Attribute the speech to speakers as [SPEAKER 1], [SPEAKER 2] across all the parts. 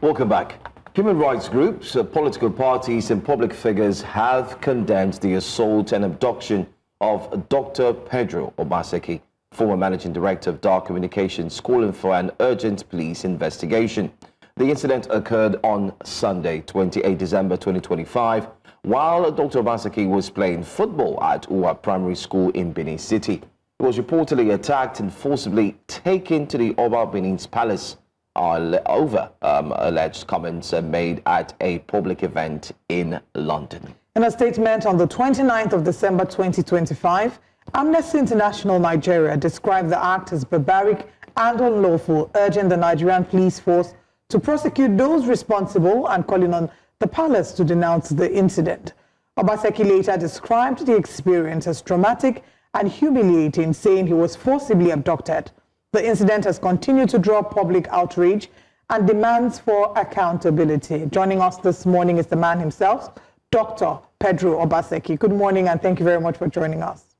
[SPEAKER 1] Welcome back. Human rights groups, political parties and public figures have condemned the assault and abduction of Dr. Pedro Obaseki, former managing director of Daar Communications, calling for an urgent police investigation. The incident occurred on Sunday, 28 December 2025, while Dr. Obaseki was playing football at Uwa Primary School in Benin City. He was reportedly attacked and forcibly taken to the Oba of Benin's palace over alleged comments made at a public event in London.
[SPEAKER 2] In a statement on the 29th of December 2025, Amnesty International Nigeria described the act as barbaric and unlawful, urging the Nigerian Police Force to prosecute those responsible and calling on the palace to denounce the incident. Obaseki later described the experience as traumatic and humiliating, saying he was forcibly abducted. The incident has continued to draw public outrage and demands for accountability. Joining us this morning is the man himself, Dr. Pedro Obaseki. Good morning, and thank you very much for joining us.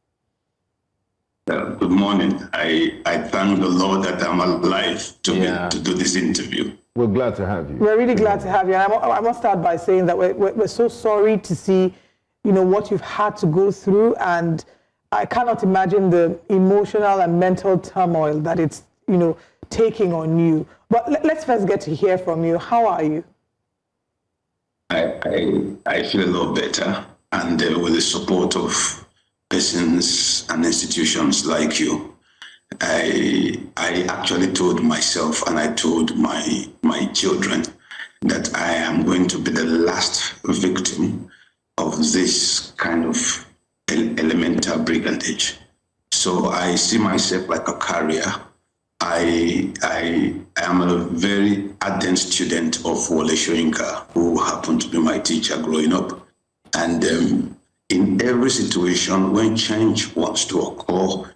[SPEAKER 3] Good morning. I thank the Lord that I'm alive to do this interview.
[SPEAKER 4] We're glad to have you.
[SPEAKER 2] We're really glad to have you. And I must start by saying that we're so sorry to see, what you've had to go through, and I cannot imagine the emotional and mental turmoil that it's, taking on you. But let's first get to hear from you. How are you?
[SPEAKER 3] I feel a lot better, and with the support of persons and institutions like you, I actually told myself and I told my children that I am going to be the last victim of this kind of elemental brigandage. So I see myself like a carrier. I am a very ardent student of Wole Soyinka, who happened to be my teacher growing up. And in every situation, when change wants to occur,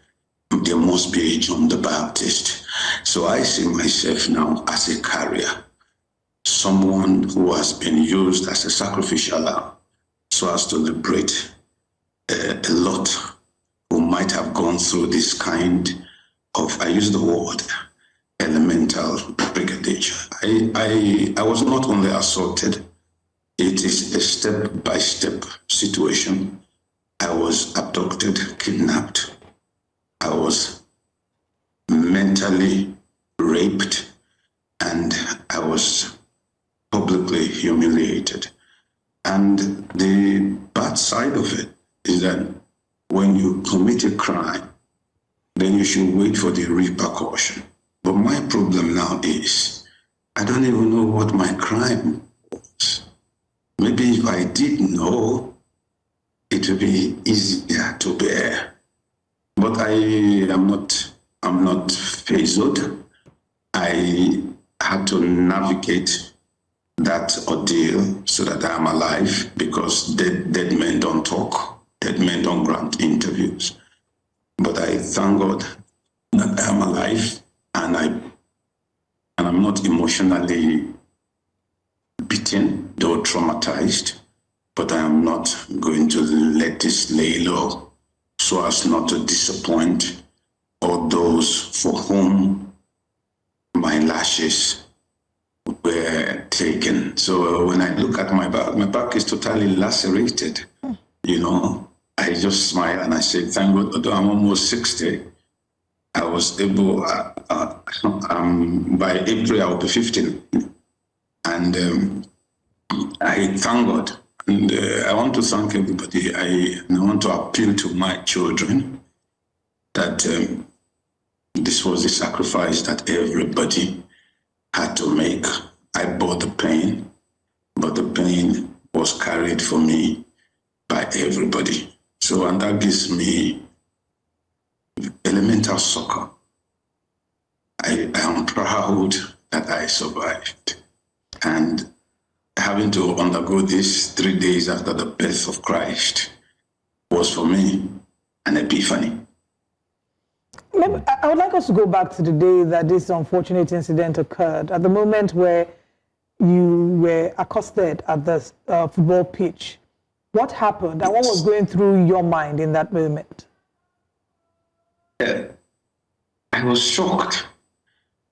[SPEAKER 3] there must be a John the Baptist. So I see myself now as a carrier, someone who has been used as a sacrificial lamb so as to liberate a lot who might have gone through this kind of, I use the word, elemental brigandage. I was not only assaulted, it is a step-by-step situation. I was abducted, kidnapped. I was mentally raped, and I was publicly humiliated. And the bad side of it is that when you commit a crime, then you should wait for the repercussion. But my problem now is, I don't even know what my crime was. Maybe if I did know, it would be easier to bear. But I'm not fazed. I had to navigate that ordeal so that I'm alive, because dead men don't talk, dead men don't grant interviews. But I thank God that I'm alive, and I'm not emotionally beaten, though traumatized, but I am not going to let this lay low so as not to disappoint all those for whom my lashes were taken. So when I look at my back is totally lacerated. I just smile and I say, thank God, although I'm almost 60, I was able, by April I'll be 15. And I thank God. And I want to thank everybody. I want to appeal to my children that this was the sacrifice that everybody had to make. I bore the pain, but the pain was carried for me by everybody. So, and that gives me elemental succor. I am proud that I survived. And having to undergo this 3 days after the birth of Christ was for me an epiphany.
[SPEAKER 2] I would like us to go back to the day that this unfortunate incident occurred, at the moment where you were accosted at the football pitch. What happened and what was going through your mind in that moment?
[SPEAKER 3] I was shocked,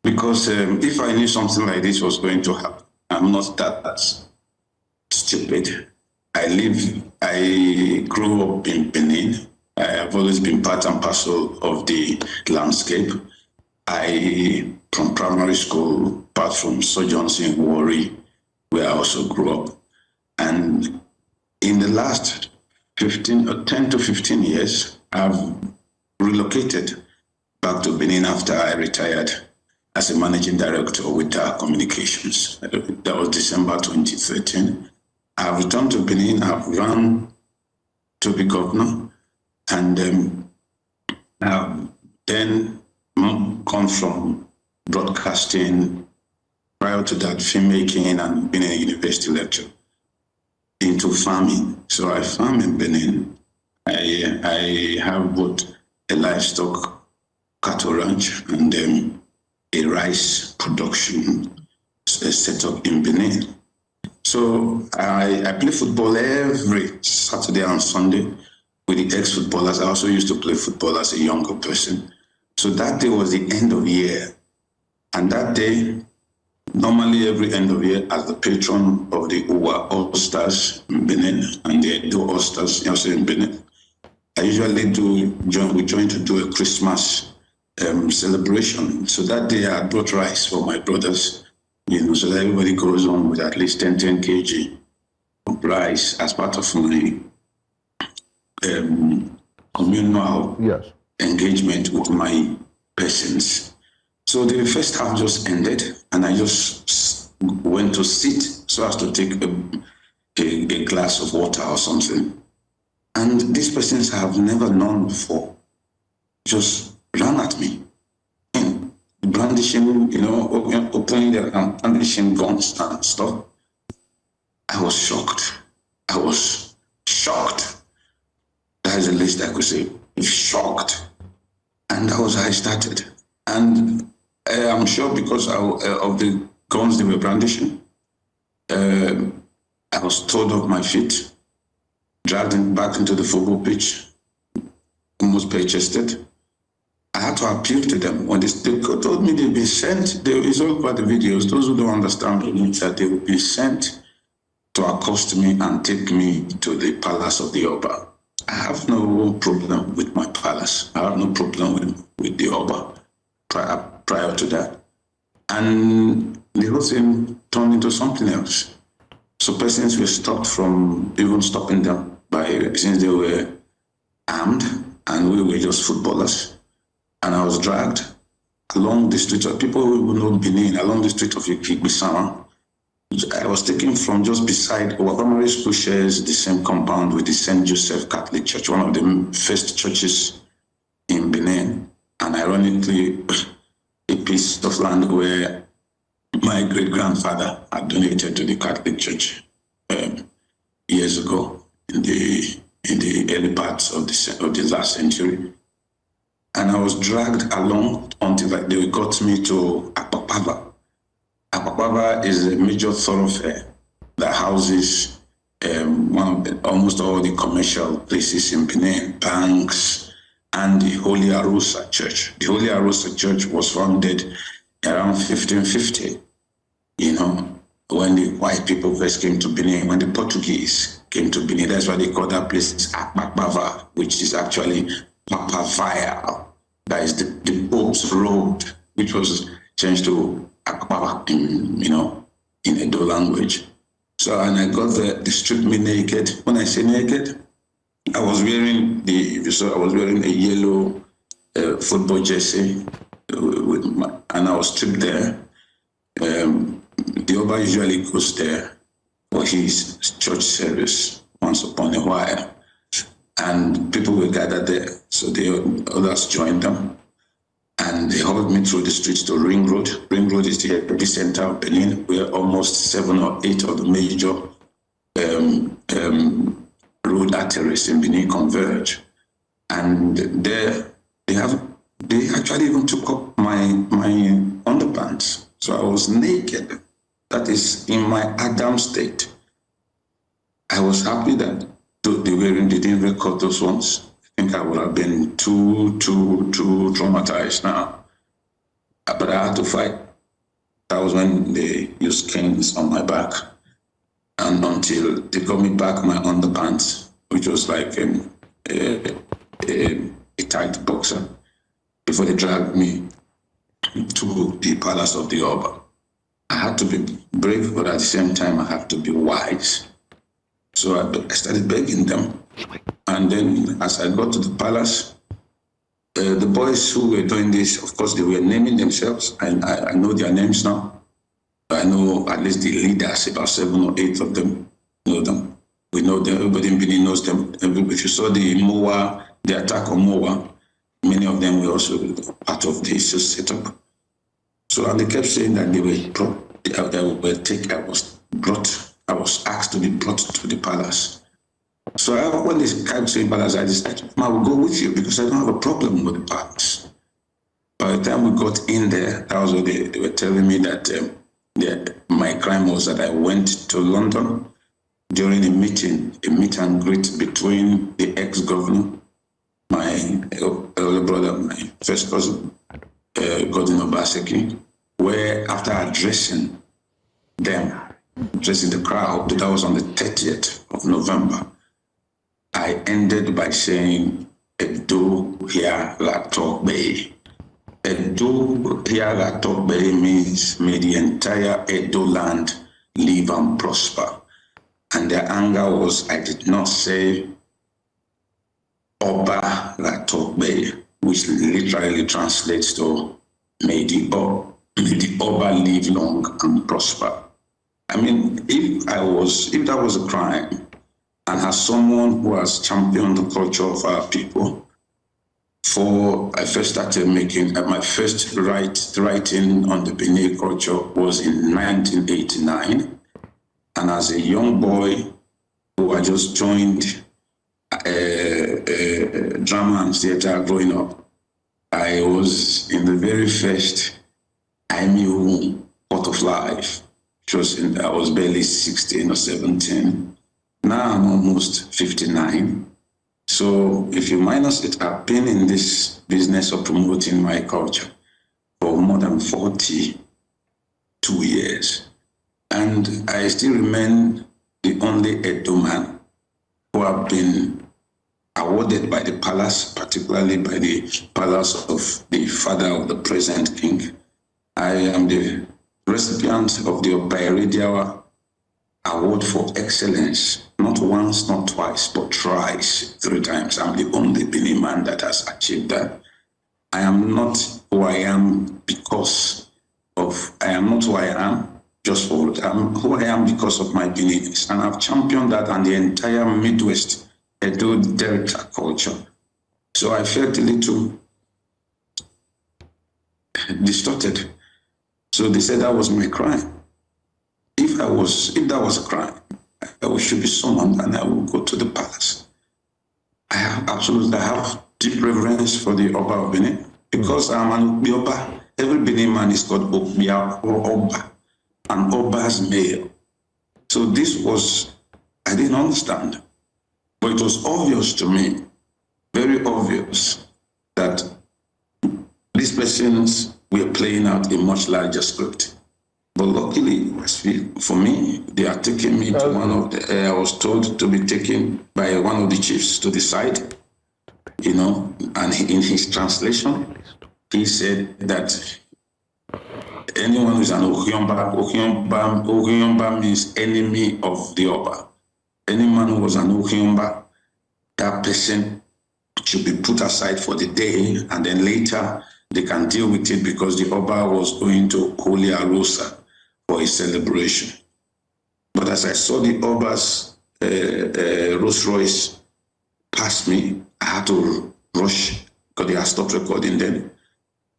[SPEAKER 3] because if I knew something like this was going to happen, I'm not that stupid. I grew up in Benin. I have always been part and parcel of the landscape. From primary school, apart from sojourns in Warri, where I also grew up. And in the last 10 to 15 years, I've relocated back to Benin after I retired as a managing director with Daar Communications. That was December 2013. I've returned to Benin. I've run to be governor, and I've then gone from broadcasting, prior to that, filmmaking, and being a university lecturer, into farming. So I farm in Benin. I have both a livestock cattle ranch and a rice production setup in Benin. So I play football every Saturday and Sunday with the ex-footballers. I also used to play football as a younger person. So that day was the end of year. And that day, normally every end of year, as the patron of the Uwa All-Stars in Benin and the Edo All-Stars also in Benin, I usually we join to do a Christmas celebration. So that day I brought rice for my brothers, so that everybody goes on with at least 10 kg of rice as part of my communal engagement with my persons. So the first half just ended, and I just went to sit so as to take a glass of water or something. And these persons I have never known before just ran at me, brandishing, opening their brandishing guns and stuff. I was shocked. That is the least I could say. Shocked. And that was how I started. And I'm sure because of the guns they were brandishing, I was told off my feet, dragged back into the football pitch, almost bare-chested. I had to appeal to them. When they told me they'd been sent, it's all about the videos. Those who don't understand that they would be sent to accost me and take me to the palace of the Oba. I have no problem with my palace. I have no problem with the Oba prior to that. And the whole thing turned into something else. So persons were stopped from even stopping them since they were armed and we were just footballers. And I was dragged along the street of people who know Benin, along the street of Ikibisama. I was taken from just beside Oba Primary School, shares the same compound with the St. Joseph Catholic Church, one of the first churches in Benin, and ironically, a piece of land where my great-grandfather had donated to the Catholic Church years ago in the early parts of the last century. And I was dragged along until they got me to Akpakpava. Akpakpava is a major thoroughfare that houses almost all the commercial places in Benin, banks, and the Holy Arosa Church. The Holy Arosa Church was founded around 1550, when the white people first came to Benin, when the Portuguese came to Benin. That's why they call that place Akpakpava, which is actually Papavaya. That is the Pope's Road, which was changed to Akpakpava in Edo language. So, and I got there, they stripped me naked. When I say naked, I was wearing a yellow football jersey, and I was stripped there. The Oba usually goes there for his church service once upon a while, and people were gathered there. So the others joined them, and they hauled me through the streets to Ring Road. Ring Road is the epicenter of Benin, where almost 7 or 8 of the major road arteries in Benin converge. And there they actually even took up my underpants. So I was naked. That is in my Adam state. I was happy that they didn't record those ones. I think I would have been too traumatized now. But I had to fight. That was when they used canes on my back. And until they got me back my underpants, which was like a tight boxer, before they dragged me to the palace of the Oba. I had to be brave, but at the same time, I had to be wise. So I started begging them. And then as I got to the palace, the boys who were doing this, of course, they were naming themselves. I know their names now. I know at least the leaders, about 7 or 8 of them, know them. We know them, everybody in Benin knows them. If you saw the Moa, the attack on Moa, many of them were also part of this setup. So and they kept saying that I was asked to be brought to the palace. So when they came to the palace, I decided, I will go with you because I don't have a problem with the palace. By the time we got in there, that was what they were telling me that my crime was that I went to London during a meet and greet between the ex-governor, my elder brother, my first cousin, Pedro Obaseki, where after addressing the crowd, that was on the 30th of November, I ended by saying, Edo here la talk bay. Edo here la talk bay means may the entire Edo land live and prosper. And the anger was, I did not say Oba la talk bay, which literally translates to may the Oba live long and prosper. I mean, if that was a crime, and as someone who has championed the culture of our people, I first started making my first writing on the Benin culture was in 1989, and as a young boy who had just joined drama and theater growing up, I was in the very first IMU Port of Life, which I was barely 16 or 17. Now I'm almost 59. So if you minus it, I've been in this business of promoting my culture for more than 42 years. And I still remain the only Edo man who have been awarded by the palace, particularly by the palace of the father of the present king. I am the recipient of the Oba Award for Excellence, not once, not twice, but thrice, 3 times. I'm the only Benin man that has achieved that. I am not who I am just for it. I'm who I am because of my Beninese. And I've championed that and the entire Midwest Edo Delta culture. So I felt a little distorted. So they said that was my crime. If that was a crime, I should be summoned and I will go to the palace. I have deep reverence for the Oba of Benin because I'm an Oba. Every Benin man is called Oba or Oba, and Oba's male. So I didn't understand, but it was obvious to me, very obvious, that these persons were playing out a much larger script. But luckily, for me, they are taking me to I was told to be taken by one of the chiefs to the side, and in his translation, he said that anyone who is an Ohiomba means enemy of the Oba. Any man who was an Ohiomba, that person should be put aside for the day, and then later they can deal with it because the Oba was going to Holy Arosa for a celebration. But as I saw the Oba's Rolls Royce pass me, I had to rush because they had stopped recording then.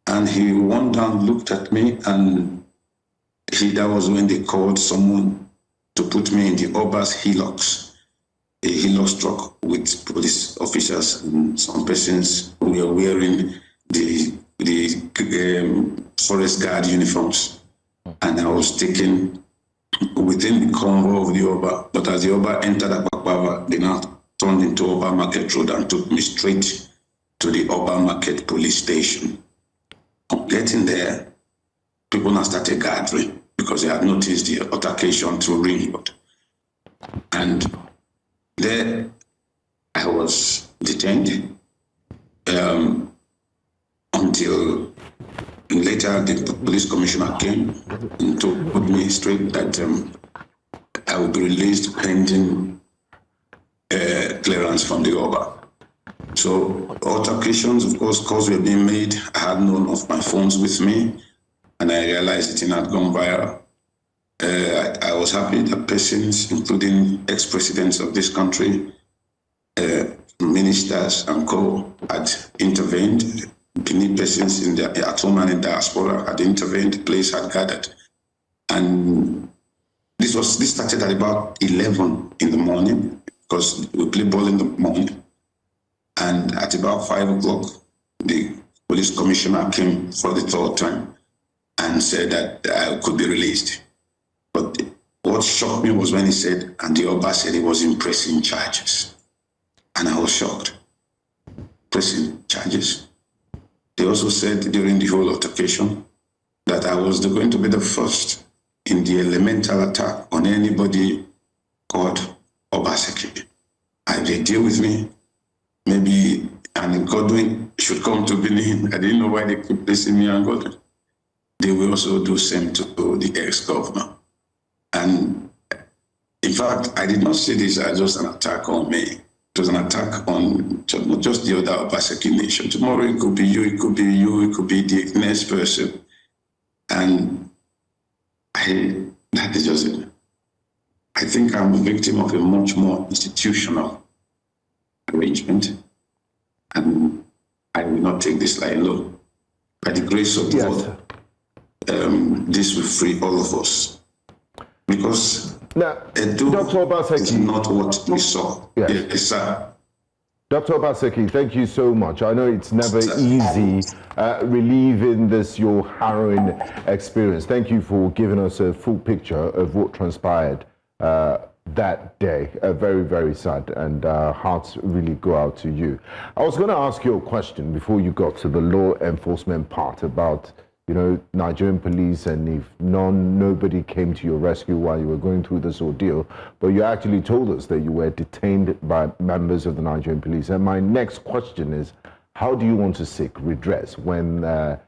[SPEAKER 3] And he went down, looked at me, and that was when they called someone to put me in the Oba's Hilux, a Hilux truck with police officers and some persons who were wearing the forest guard uniforms. And I was taken within the convoy of the Oba. But as the Oba entered Akpakpava, they now turned into Oba Market Road and took me straight to the Oba Market police station. On getting there, people now started gathering because they had noticed the altercation through ring road. And there I was detained until later the police commissioner came to put me straight that I would be released pending clearance from the Oba. So altercations, of course, calls were being made. I had none of my phones with me, and I realized it had gone viral. I was happy that persons, including ex-presidents of this country, ministers and co, had intervened. Many persons in the at home and in diaspora had intervened. The place had gathered, and this started at about 11 in the morning because we play ball in the morning. And at about 5 o'clock, the police commissioner came for the third time and said that I could be released. But what shocked me was when he said, and the Oba said he was pressing charges. And I was shocked. Pressing charges. They also said during the whole altercation that I was going to be the first in the elemental attack on anybody called Obaseki. And they deal with me. Maybe and Godwin should come to Benin. I didn't know why they keep placing me and Godwin. They will also do same to the ex-governor. And in fact, I did not see this as just an attack on me. It was an attack on not just the other Obaseki nation. Tomorrow it could be you, it could be you, it could be the next person. And that is just it. I think I'm a victim of a much more institutional arrangement, and I will not take this lie alone. By the grace of God, this will free all of us. Because
[SPEAKER 4] now,
[SPEAKER 3] Edo
[SPEAKER 4] Dr. Obaseki
[SPEAKER 3] is not what we saw.
[SPEAKER 4] Yes.
[SPEAKER 3] Yes, sir.
[SPEAKER 4] Dr. Obaseki, thank you so much. I know it's never easy relieving this, your harrowing experience. Thank you for giving us a full picture of what transpired that day. Very, very sad, and hearts really go out to you. I was going to ask you a question before you got to the law enforcement part about, you know, Nigerian police, and if nobody came to your rescue while you were going through this ordeal, but you actually told us that you were detained by members of the Nigerian police. And my next question is, how do you want to seek redress when the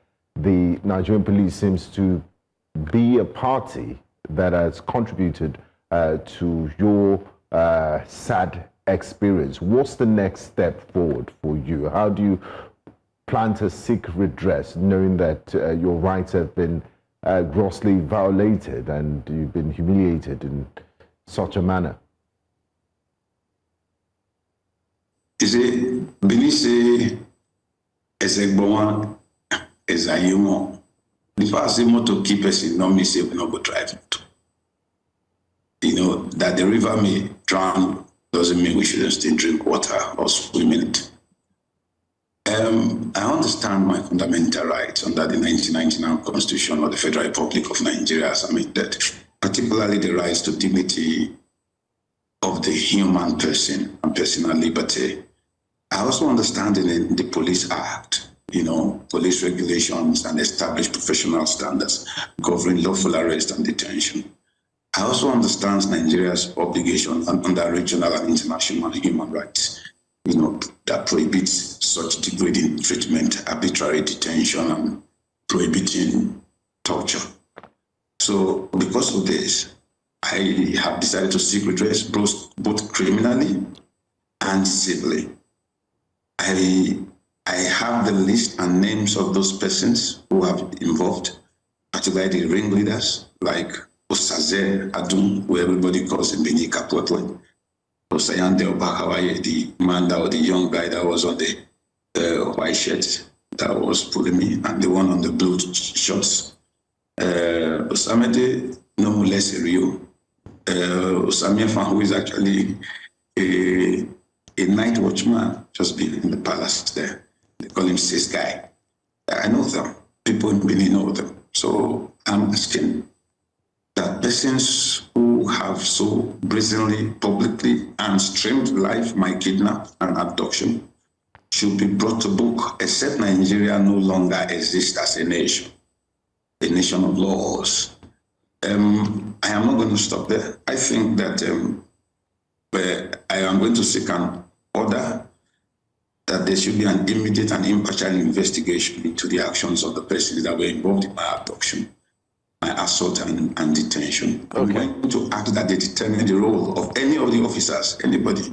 [SPEAKER 4] Nigerian police seems to be a party that has contributed to your sad experience? What's the next step forward for you? How do you plan to seek redress, knowing that your rights have been grossly violated and you've been humiliated in such a manner?
[SPEAKER 3] You see, Benin City is a bon, is a human. The first thing to keep us in no say we not go drive motor. You know, that the river may drown doesn't mean we shouldn't still drink water or swim in it. I understand my fundamental rights under the 1999 Constitution of the Federal Republic of Nigeria as amended, particularly the rights to dignity of the human person and personal liberty. I also understand in the Police Act, you know, police regulations and established professional standards governing lawful arrest and detention. I also understand Nigeria's obligation under regional and international human rights, you know, that prohibits such degrading treatment, arbitrary detention, and prohibiting torture. So because of this, I have decided to seek redress both criminally and civilly. I have the list and names of those persons who have involved, particularly the ringleaders like Osaze Adun, who everybody calls him Benin Kapwepwe. Osayande Obakawaye, the man that was the young guy that was on the white shirt that was pulling me, and the one on the blue shorts. Osamede Nomulese Rio. Osamie Fan, who is actually a night watchman, just being in the palace there. They call him Sis Guy. I know them. People in Benin know them. So I'm asking that persons who have so brazenly, publicly, and streamed live my kidnap and abduction should be brought to book, except Nigeria no longer exists as a nation. a nation of laws. I am not going to stop there. I think that I am going to seek an order that there should be an immediate and impartial investigation into the actions of the persons that were involved in my abduction, my assault and detention. I'm going to ask that they determine the role of any of the officers, anybody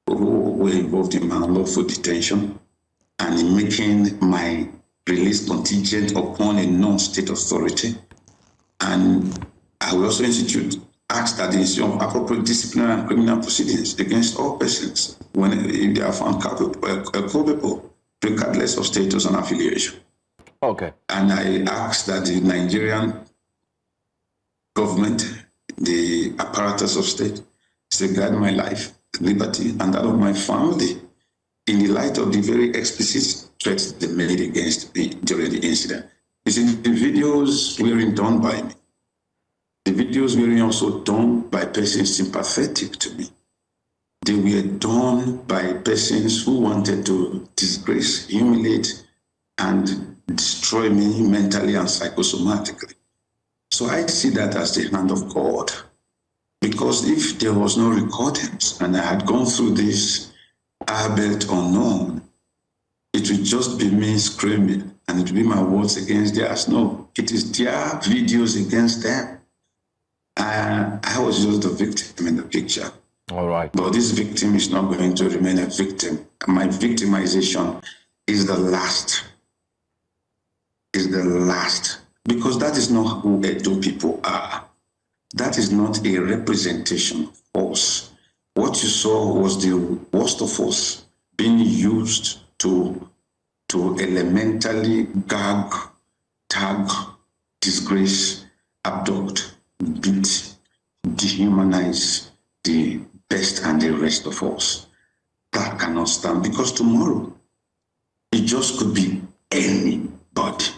[SPEAKER 3] who were involved in my unlawful detention and in making my release contingent upon a non-state authority. And I will also ask that the issue of appropriate disciplinary and criminal proceedings against all persons if they are found culpable, regardless of status and affiliation.
[SPEAKER 1] Okay.
[SPEAKER 3] And I ask that the Nigerian government, the apparatus of state, safeguard my life, liberty, and that of my family in the light of the very explicit threats they made against me during the incident. You see, the videos weren't done by me. The videos were also done by persons sympathetic to me. They were done by persons who wanted to disgrace, humiliate, and destroy me mentally and psychosomatically. So I see that as the hand of God. Because if there was no recordings and I had gone through this albeit unknown, it would just be me screaming and it would be my words against theirs. No, it is their videos against them. I was just the victim in the picture.
[SPEAKER 1] All right.
[SPEAKER 3] But this victim is not going to remain a victim. My victimization is the last. Because that is not who Edo people are. That is not a representation of us. What you saw was the worst of us being used to elementally gag, tag, disgrace, abduct, beat, dehumanize the best and the rest of us. That cannot stand, because tomorrow it just could be anybody.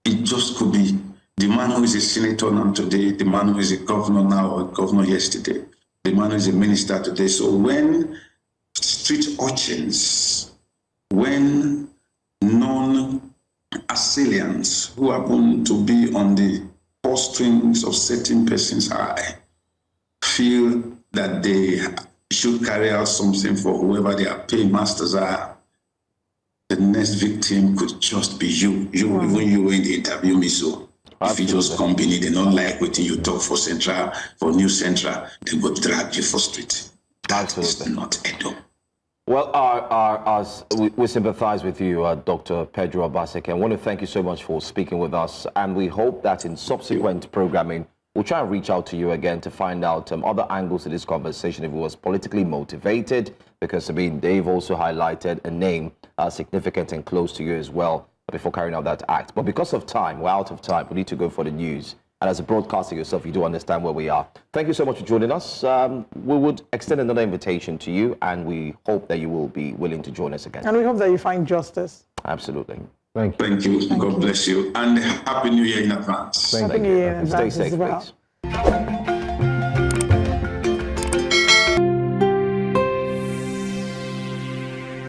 [SPEAKER 3] It just could be the man who is a senator now today, the man who is a governor now or a governor yesterday, the man who is a minister today. So when street urchins, when non-assailants who happen to be on the purse strings of certain persons' eye feel that they should carry out something for whoever their paymasters are, the next victim could just be you. Even you were in the interview me, so if you just company, they don't like what you talk for Central, for New Central, they go drag you for street. That is not Edo.
[SPEAKER 1] Well, we sympathize with you, Dr. Pedro Obaseki. I want to thank you so much for speaking with us, and we hope that in subsequent programming, we'll try and reach out to you again to find out other angles to this conversation if it was politically motivated, because, I mean, they've also highlighted a name significant and close to you as well before carrying out that act. But because of time, we're out of time. We need to go for the news. And as a broadcaster yourself, you do understand where we are. Thank you so much for joining us. We would extend another invitation to you, and we hope that you will be willing to join us again.
[SPEAKER 2] And we hope that you find justice.
[SPEAKER 1] Absolutely.
[SPEAKER 3] Thank you. God bless you. And Happy New Year in advance.
[SPEAKER 2] Happy New Year in advance
[SPEAKER 1] Stay safe,
[SPEAKER 2] as well.
[SPEAKER 1] please.